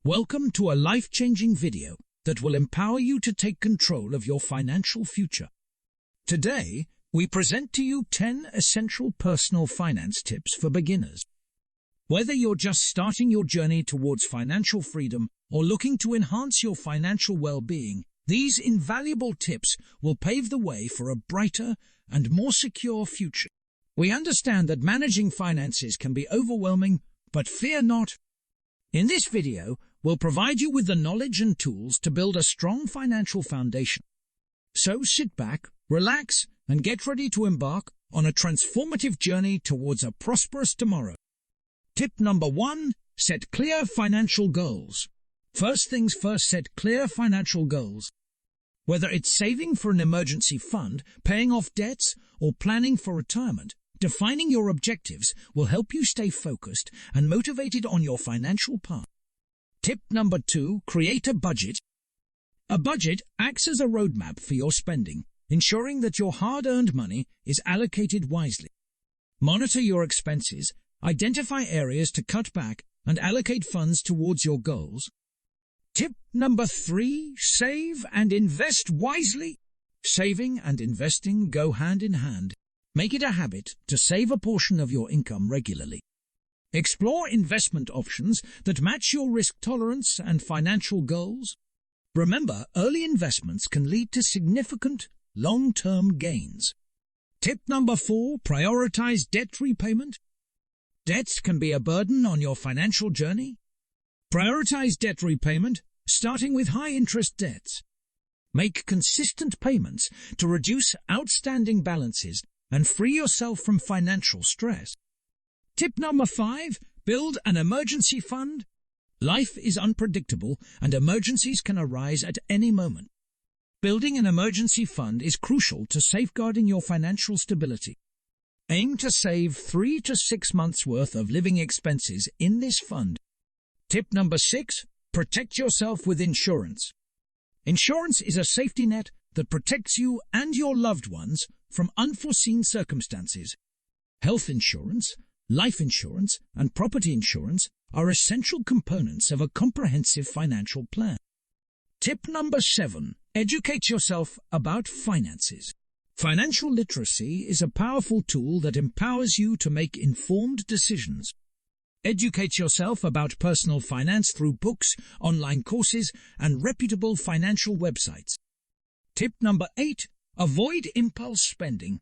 Welcome to a life-changing video that will empower you to take control of your financial future. Today, we present to you 10 essential personal finance tips for beginners. Whether you're just starting your journey towards financial freedom or looking to enhance your financial well-being, these invaluable tips will pave the way for a brighter and more secure future. We understand that managing finances can be overwhelming, but fear not. In this video, we'll provide you with the knowledge and tools to build a strong financial foundation. So sit back, relax, and get ready to embark on a transformative journey towards a prosperous tomorrow. Tip number 1. Set clear financial goals. First things first, set clear financial goals. Whether it's saving for an emergency fund, paying off debts, or planning for retirement, defining your objectives will help you stay focused and motivated on your financial path. Tip number 2. Create a budget. A budget acts as a roadmap for your spending, ensuring that your hard-earned money is allocated wisely. Monitor your expenses, identify areas to cut back, and allocate funds towards your goals. Tip number 3. Save and invest wisely. Saving and investing go hand in hand. Make it a habit to save a portion of your income regularly. Explore investment options that match your risk tolerance and financial goals. Remember, early investments can lead to significant long-term gains. Tip number 4. Prioritize debt repayment. Debts can be a burden on your financial journey. Prioritize debt repayment, starting with high-interest debts. Make consistent payments to reduce outstanding balances and free yourself from financial stress. Tip number 5. Build an emergency fund. Life is unpredictable and emergencies can arise at any moment. Building an emergency fund is crucial to safeguarding your financial stability. Aim to save 3 to 6 months' worth of living expenses in this fund. Tip number 6. Protect yourself with insurance. Insurance is a safety net that protects you and your loved ones from unforeseen circumstances. Health insurance, life insurance, and property insurance are essential components of a comprehensive financial plan. Tip number 7. Educate yourself about finances. Financial literacy is a powerful tool that empowers you to make informed decisions. Educate yourself about personal finance through books, online courses, and reputable financial websites. Tip number 8. Avoid impulse spending.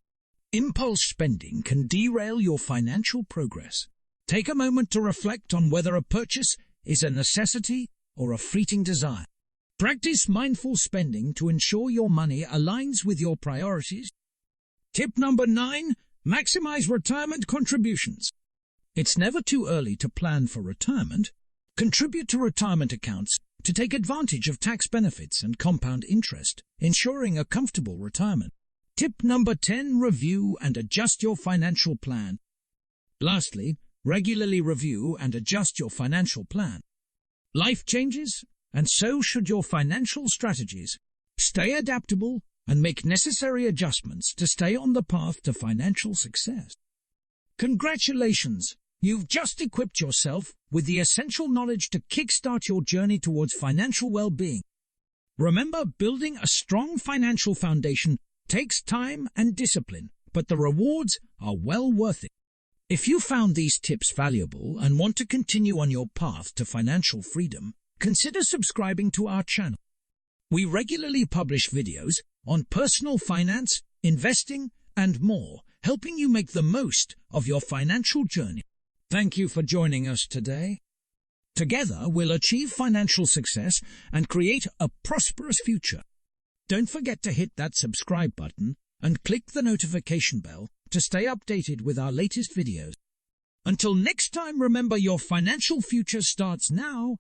Impulse spending can derail your financial progress. Take a moment to reflect on whether a purchase is a necessity or a fleeting desire. Practice mindful spending to ensure your money aligns with your priorities. Tip number 9. Maximize retirement contributions. It's never too early to plan for retirement. Contribute to retirement accounts to take advantage of tax benefits and compound interest, ensuring a comfortable retirement. Tip number 10. Review and adjust your financial plan. Lastly, regularly review and adjust your financial plan. Life changes, and so should your financial strategies. Stay adaptable and make necessary adjustments to stay on the path to financial success. Congratulations! You've just equipped yourself with the essential knowledge to kickstart your journey towards financial well-being. Remember, building a strong financial foundation takes time and discipline, but the rewards are well worth it. If you found these tips valuable and want to continue on your path to financial freedom, consider subscribing to our channel. We regularly publish videos on personal finance, investing, and more, helping you make the most of your financial journey. Thank you for joining us today. Together, we'll achieve financial success and create a prosperous future. Don't forget to hit that subscribe button and click the notification bell to stay updated with our latest videos. Until next time, remember, your financial future starts now.